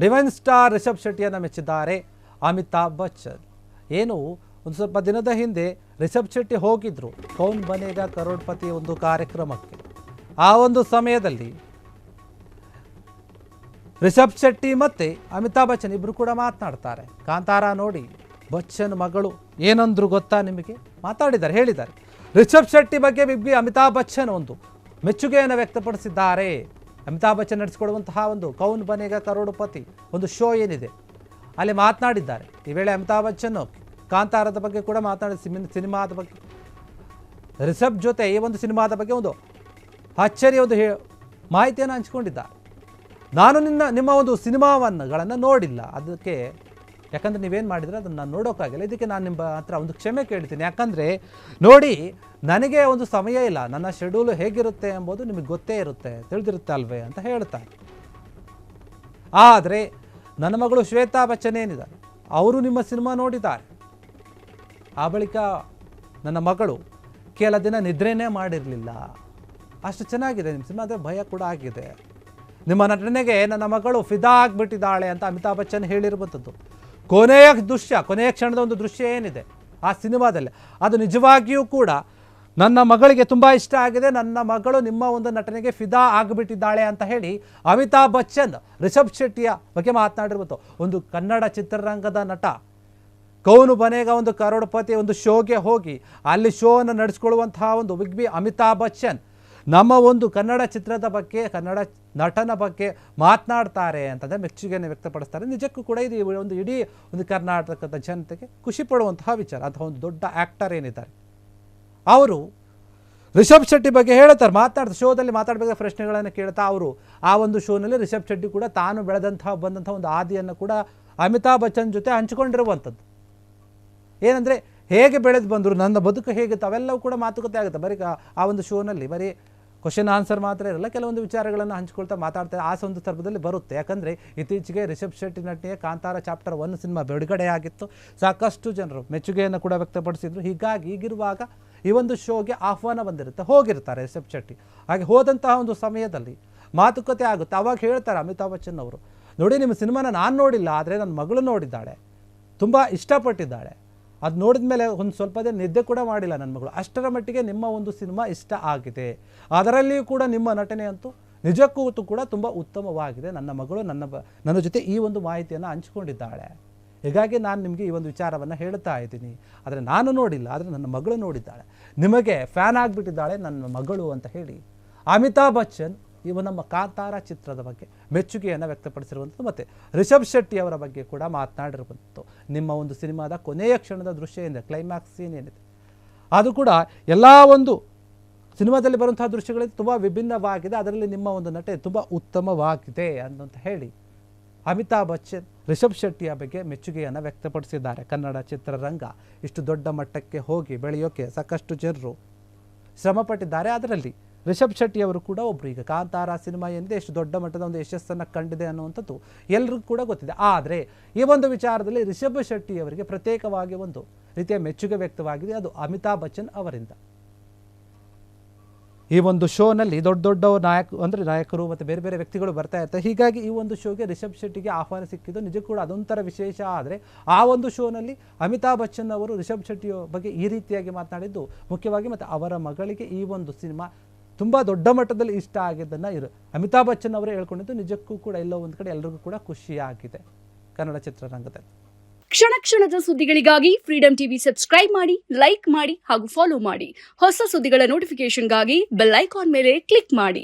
Divine star Rishab ಶೆಟ್ಟಿಯನ್ನು ಮೆಚ್ಚಿದ್ದಾರೆ ಅಮಿತಾಬ್ ಬಚ್ಚನ್. ಏನು ಒಂದು ಸ್ವಲ್ಪ ದಿನದ ಹಿಂದೆ ರಿಷಬ್ ಶೆಟ್ಟಿ ಹೋಗಿದ್ರು ಕೌನ್ ಬನೇಗಾ ಕರೋಡ್ಪತಿ ಒಂದು ಕಾರ್ಯಕ್ರಮಕ್ಕೆ. ಆ ಒಂದು ಸಮಯದಲ್ಲಿ ರಿಷಬ್ ಶೆಟ್ಟಿ ಮತ್ತು ಅಮಿತಾಬ್ ಬಚ್ಚನ್ ಇಬ್ಬರು ಕೂಡ ಮಾತನಾಡ್ತಾರೆ. ಕಾಂತಾರ ನೋಡಿ ಬಚ್ಚನ್ ಮಗಳು ಏನಂದ್ರು ಗೊತ್ತಾ ನಿಮಗೆ? ಮಾತಾಡಿದ್ದಾರೆ, ಹೇಳಿದ್ದಾರೆ. ರಿಷಬ್ ಶೆಟ್ಟಿ ಬಗ್ಗೆ ಬಿಗ್ ಅಮಿತಾಬ್ ಬಚ್ಚನ್ ಒಂದು ಮೆಚ್ಚುಗೆಯನ್ನು ವ್ಯಕ್ತಪಡಿಸಿದ್ದಾರೆ. ಅಮಿತಾಬ್ ಬಚ್ಚನ್ ನಡೆಸಿಕೊಡುವಂತಹ ಒಂದು ಕೌನ್ ಬನೇಗಾ ಕರೋಡ್ಪತಿ ಒಂದು ಶೋ ಏನಿದೆ ಅಲ್ಲಿ ಮಾತನಾಡಿದ್ದಾರೆ. ಈ ವೇಳೆ ಅಮಿತಾಬ್ ಬಚ್ಚನ್ ಕಾಂತಾರದ ಬಗ್ಗೆ ಕೂಡ ಮಾತನಾಡಿ ಸಿನಿಮಾದ ಬಗ್ಗೆ ರಿಷಬ್ ಜೊತೆ ಈ ಒಂದು ಸಿನಿಮಾದ ಬಗ್ಗೆ ಒಂದು ಅಚ್ಚರಿಯ ಒಂದು ಮಾಹಿತಿಯನ್ನು ಹಂಚಿಕೊಂಡಿದ್ದಾರೆ. ನಾನು ನಿಮ್ಮ ಒಂದು ಸಿನಿಮಾಗಳನ್ನು ನೋಡಿಲ್ಲ, ಅದಕ್ಕೆ ಯಾಕಂದರೆ ನೀವೇನು ಮಾಡಿದರೆ ಅದನ್ನು ನಾನು ನೋಡೋಕ್ಕಾಗಿಲ್ಲ, ಇದಕ್ಕೆ ನಾನು ನಿಮ್ಮ ಹತ್ರ ಒಂದು ಕ್ಷಮೆ ಕೇಳ್ತೀನಿ. ಯಾಕಂದರೆ ನೋಡಿ, ನನಗೆ ಒಂದು ಸಮಯ ಇಲ್ಲ, ನನ್ನ ಶೆಡ್ಯೂಲ್ ಹೇಗಿರುತ್ತೆ ಎಂಬುದು ನಿಮಗೆ ಗೊತ್ತೇ ಇರುತ್ತೆ, ತಿಳಿದಿರುತ್ತೆ ಅಲ್ವೇ ಅಂತ ಹೇಳ್ತಾರೆ. ಆದರೆ ನನ್ನ ಮಗಳು ಶ್ವೇತಾ ಬಚ್ಚನ್ ಏನಿದ್ದಾರೆ ಅವರು ನಿಮ್ಮ ಸಿನಿಮಾ ನೋಡಿದ್ದಾರೆ. ಆ ಬಳಿಕ ನನ್ನ ಮಗಳು ಕೆಲ ದಿನ ನಿದ್ರೆನೇ ಮಾಡಿರಲಿಲ್ಲ, ಅಷ್ಟು ಚೆನ್ನಾಗಿದೆ ನಿಮ್ಮ ಸಿನಿಮಾ, ಅಂದರೆ ಭಯ ಕೂಡ ಆಗಿದೆ. ನಿಮ್ಮ ನಟನೆಗೆ ನನ್ನ ಮಗಳು ಫಿದಾ ಆಗಿಬಿಟ್ಟಿದ್ದಾಳೆ ಅಂತ ಅಮಿತಾಬ್ ಬಚ್ಚನ್ ಹೇಳಿರುವಂಥದ್ದು. ಕೊನೆಯ ಕ್ಷಣದ ಒಂದು ದೃಶ್ಯ ಏನಿದೆ ಆ ಸಿನಿಮಾದಲ್ಲಿ, ಅದು ನಿಜವಾಗಿಯೂ ಕೂಡ ನನ್ನ ಮಗಳಿಗೆ ತುಂಬ ಇಷ್ಟ ಆಗಿದೆ. ನನ್ನ ಮಗಳು ನಿಮ್ಮ ಒಂದು ನಟನೆಗೆ ಫಿದಾ ಆಗಿಬಿಟ್ಟಿದ್ದಾಳೆ ಅಂತ ಹೇಳಿ ಅಮಿತಾಬ್ ಬಚ್ಚನ್ ರಿಷಬ್ ಶೆಟ್ಟಿಯ ಬಗ್ಗೆ ಮಾತನಾಡಿರುವಂಥ ಒಂದು ಕನ್ನಡ ಚಿತ್ರರಂಗದ ನಟ ಕೌನ್ ಬನೇಗಾ ಒಂದು ಕರೋಡ್ಪತಿ ಒಂದು ಶೋಗೆ ಹೋಗಿ ಅಲ್ಲಿ ಶೋವನ್ನು ನಡೆಸ್ಕೊಳ್ಳುವಂತಹ ಒಂದು ಬಿಗ್ ಬಿ ಅಮಿತಾಬ್ ಬಚ್ಚನ್ ನಮ್ಮ ಒಂದು ಕನ್ನಡ ಚಿತ್ರದ ಬಗ್ಗೆ, ಕನ್ನಡ ನಟನ ಬಗ್ಗೆ ಮಾತನಾಡ್ತಾರೆ ಅಂತಂದರೆ ಮೆಚ್ಚುಗೆಯನ್ನು ವ್ಯಕ್ತಪಡಿಸ್ತಾರೆ. ನಿಜಕ್ಕೂ ಕೂಡ ಇದು ಒಂದು ಇಡೀ ಒಂದು ಕರ್ನಾಟಕದ ಜನತೆಗೆ ಖುಷಿ ಪಡುವಂತಹ ವಿಚಾರ. ಅಥವಾ ಒಂದು ದೊಡ್ಡ ಆ್ಯಕ್ಟರ್ ಏನಿದ್ದಾರೆ ಅವರು ರಿಷಬ್ ಶೆಟ್ಟಿ ಬಗ್ಗೆ ಹೇಳ್ತಾರೆ, ಮಾತಾಡ್ತಾರೆ, ಶೋದಲ್ಲಿ ಮಾತಾಡಬೇಕಾದ ಪ್ರಶ್ನೆಗಳನ್ನು ಕೇಳ್ತಾ ಅವರು ಆ ಒಂದು ಶೋನಲ್ಲಿ ರಿಷಬ್ ಶೆಟ್ಟಿ ಕೂಡ ತಾನು ಬಂದಂಥ ಒಂದು ಆದಿಯನ್ನು ಕೂಡ ಅಮಿತಾಬ್ ಬಚ್ಚನ್ ಜೊತೆ ಹಂಚಿಕೊಂಡಿರುವಂಥದ್ದು. ಏನಂದರೆ ಹೇಗೆ ಬೆಳೆದು ಬಂದರು, ನನ್ನ ಬದುಕು ಹೇಗಿತ್ತು, ಅವೆಲ್ಲವೂ ಕೂಡ ಮಾತುಕತೆ ಆಗುತ್ತೆ. ಬರೀ ಆ ಒಂದು ಶೋನಲ್ಲಿ ಬರೀ ಕ್ವಶನ್ ಆನ್ಸರ್ ಮಾತ್ರ ಇರಲ್ಲ, ಕೆಲವೊಂದು ವಿಚಾರಗಳನ್ನು ಹಂಚ್ಕೊಳ್ತಾ ಮಾತಾಡ್ತಾರೆ. ಆ ಒಂದು ಸಂದರ್ಭದಲ್ಲಿ ಬರುತ್ತೆ. ಯಾಕಂದರೆ ಇತ್ತೀಚೆಗೆ ರಿಷಬ್ ಶೆಟ್ಟಿ ನಟನೆಯ ಕಾಂತಾರ ಚಾಪ್ಟರ್ 1 ಸಿನಿಮಾ ಬಿಡುಗಡೆ ಆಗಿತ್ತು. ಸಾಕಷ್ಟು ಜನರು ಮೆಚ್ಚುಗೆಯನ್ನು ಕೂಡ ವ್ಯಕ್ತಪಡಿಸಿದ್ರು. ಹೀಗಾಗಿ ಈಗಿರುವಾಗ ಈ ಒಂದು ಶೋಗೆ ಆಹ್ವಾನ ಬಂದಿರುತ್ತೆ, ಹೋಗಿರ್ತಾರೆ ರಿಷಬ್ ಶೆಟ್ಟಿ. ಹಾಗೆ ಹೋದಂತಹ ಒಂದು ಸಮಯದಲ್ಲಿ ಮಾತುಕತೆ ಆಗುತ್ತೆ. ಅವಾಗ ಹೇಳ್ತಾರೆ ಅಮಿತಾಬ್ ಬಚ್ಚನ್ ಅವರು, ನೋಡಿ ನಿಮ್ಮ ಸಿನಿಮಾನ ನಾನು ನೋಡಿಲ್ಲ, ಆದರೆ ನನ್ನ ಮಗಳು ನೋಡಿದ್ದಾಳೆ, ತುಂಬ ಇಷ್ಟಪಟ್ಟಿದ್ದಾಳೆ. ಅದು ನೋಡಿದ ಮೇಲೆ ಒಂದು ಸ್ವಲ್ಪ ದಿನ ನಿದ್ದೆ ಕೂಡ ಮಾಡಿಲ್ಲ ನನ್ನ ಮಗಳು, ಅಷ್ಟರ ಮಟ್ಟಿಗೆ ನಿಮ್ಮ ಒಂದು ಸಿನಿಮಾ ಇಷ್ಟ ಆಗಿದೆ. ಅದರಲ್ಲಿಯೂ ಕೂಡ ನಿಮ್ಮ ನಟನೆ ಅಂತೂ ನಿಜಕ್ಕೂ ಕೂಡ ತುಂಬ ಉತ್ತಮವಾಗಿದೆ. ನನ್ನ ಮಗಳು ನನ್ನ ಜೊತೆ ಈ ಒಂದು ಮಾಹಿತಿಯನ್ನು ಹಂಚಿಕೊಂಡಿದ್ದಾಳೆ. ಹೀಗಾಗಿ ನಾನು ನಿಮಗೆ ಈ ಒಂದು ವಿಚಾರವನ್ನು ಹೇಳ್ತಾ ಇದ್ದೀನಿ. ಆದರೆ ನಾನು ನೋಡಿಲ್ಲ, ಆದರೆ ನನ್ನ ಮಗಳು ನೋಡಿದ್ದಾಳೆ, ನಿಮಗೆ ಫ್ಯಾನ್ ಆಗಿಬಿಟ್ಟಿದ್ದಾಳೆ ನನ್ನ ಮಗಳು ಅಂತ ಹೇಳಿ ಅಮಿತಾಬ್ ಬಚ್ಚನ್ ನಮ್ಮ ಕಾಂತಾರ ಚಿತ್ರದ ಬಗ್ಗೆ ಮೆಚ್ಚುಗೆಯನ್ನು ವ್ಯಕ್ತಪಡಿಸಿರುವಂಥದ್ದು. ಮತ್ತು ರಿಷಬ್ ಶೆಟ್ಟಿ ಅವರ ಬಗ್ಗೆ ಕೂಡ ಮಾತನಾಡಿರುವಂಥದ್ದು. ನಿಮ್ಮ ಒಂದು ಸಿನಿಮಾದ ಕೊನೆಯ ಕ್ಷಣದ ದೃಶ್ಯ ಏನಿದೆ, ಕ್ಲೈಮ್ಯಾಕ್ಸ್ ಸೀನ್ ಏನಿದೆ, ಅದು ಕೂಡ ಎಲ್ಲ ಒಂದು ಸಿನಿಮಾದಲ್ಲಿ ಬರುವಂತಹ ದೃಶ್ಯಗಳಿಂದ ತುಂಬ ವಿಭಿನ್ನವಾಗಿದೆ. ಅದರಲ್ಲಿ ನಿಮ್ಮ ಒಂದು ನಟನೆ ತುಂಬ ಉತ್ತಮವಾಗಿದೆ ಅಂತ ಹೇಳಿ ಅಮಿತಾಬ್ ಬಚ್ಚನ್ ರಿಷಬ್ ಶೆಟ್ಟಿಯ ಬಗ್ಗೆ ಮೆಚ್ಚುಗೆಯನ್ನು ವ್ಯಕ್ತಪಡಿಸಿದ್ದಾರೆ. ಕನ್ನಡ ಚಿತ್ರರಂಗ ಇಷ್ಟು ದೊಡ್ಡ ಮಟ್ಟಕ್ಕೆ ಹೋಗಿ ಬೆಳೆಯೋಕ್ಕೆ ಸಾಕಷ್ಟು ಜನರು ಶ್ರಮಪಟ್ಟಿದ್ದಾರೆ. ಅದರಲ್ಲಿ ರಿಷಬ್ ಶೆಟ್ಟಿ ಅವರು ಕೂಡ ಒಬ್ಬರು. ಈಗ ಕಾಂತಾರ ಸಿನಿಮಾ ಏನಿದೆ ಎಷ್ಟು ದೊಡ್ಡ ಮಟ್ಟದ ಒಂದು ಯಶಸ್ಸನ್ನು ಕಂಡಿದೆ ಅನ್ನುವಂಥದ್ದು ಎಲ್ರಿಗೂ ಕೂಡ ಗೊತ್ತಿದೆ. ಆದರೆ ಈ ಒಂದು ವಿಚಾರದಲ್ಲಿ ರಿಷಬ್ ಶೆಟ್ಟಿ ಅವರಿಗೆ ಪ್ರತ್ಯೇಕವಾಗಿ ಒಂದು ರೀತಿಯ ಮೆಚ್ಚುಗೆ ವ್ಯಕ್ತವಾಗಿದೆ, ಅದು ಅಮಿತಾಬ್ ಬಚ್ಚನ್ ಅವರಿಂದ. ಈ ಒಂದು ಶೋನಲ್ಲಿ ದೊಡ್ಡ ನಾಯಕರು ಮತ್ತು ಬೇರೆ ಬೇರೆ ವ್ಯಕ್ತಿಗಳು ಬರ್ತಾ ಇರ್ತಾರೆ. ಹೀಗಾಗಿ ಈ ಒಂದು ಶೋಗೆ ರಿಷಬ್ ಶೆಟ್ಟಿಗೆ ಆಹ್ವಾನ ಸಿಕ್ಕಿದ್ದು ನಿಜಕ್ಕೂ ಕೂಡ ಅದೊಂಥರ ವಿಶೇಷ. ಆದರೆ ಆ ಒಂದು ಶೋನಲ್ಲಿ ಅಮಿತಾಬ್ ಬಚ್ಚನ್ ಅವರು ರಿಷಬ್ ಶೆಟ್ಟಿಯ ಬಗ್ಗೆ ಈ ರೀತಿಯಾಗಿ ಮಾತನಾಡಿದ್ದು ಮುಖ್ಯವಾಗಿ, ಮತ್ತು ಅವರ ಮಗಳಿಗೆ ಈ ಒಂದು ಸಿನಿಮಾ ತುಂಬ ದೊಡ್ಡ ಮಟ್ಟದಲ್ಲಿ ಇಷ್ಟ ಆಗಿದ್ದನ್ನು ಅಮಿತಾಬ್ ಬಚ್ಚನ್ ಅವರೇ ಹೇಳ್ಕೊಂಡಿದ್ದು ನಿಜಕ್ಕೂ ಕೂಡ ಎಲ್ಲೋ ಒಂದು ಕಡೆ ಎಲ್ರಿಗೂ ಕೂಡ ಖುಷಿಯಾಗಿದೆ ಕನ್ನಡ ಚಿತ್ರರಂಗದಲ್ಲಿ. ಕ್ಷಣ ಕ್ಷಣದ ಸುದ್ದಿಗಳಿಗಾಗಿ ಫ್ರೀಡಂ ಟಿವಿ ಸಬ್ಸ್ಕ್ರೈಬ್ ಮಾಡಿ, ಲೈಕ್ ಮಾಡಿ ಹಾಗೂ ಫಾಲೋ ಮಾಡಿ. ಹೊಸ ಸುದ್ದಿಗಳ ನೋಟಿಫಿಕೇಶನ್ಗಾಗಿ ಬೆಲ್ ಐಕಾನ್ ಮೇಲೆ ಕ್ಲಿಕ್ ಮಾಡಿ.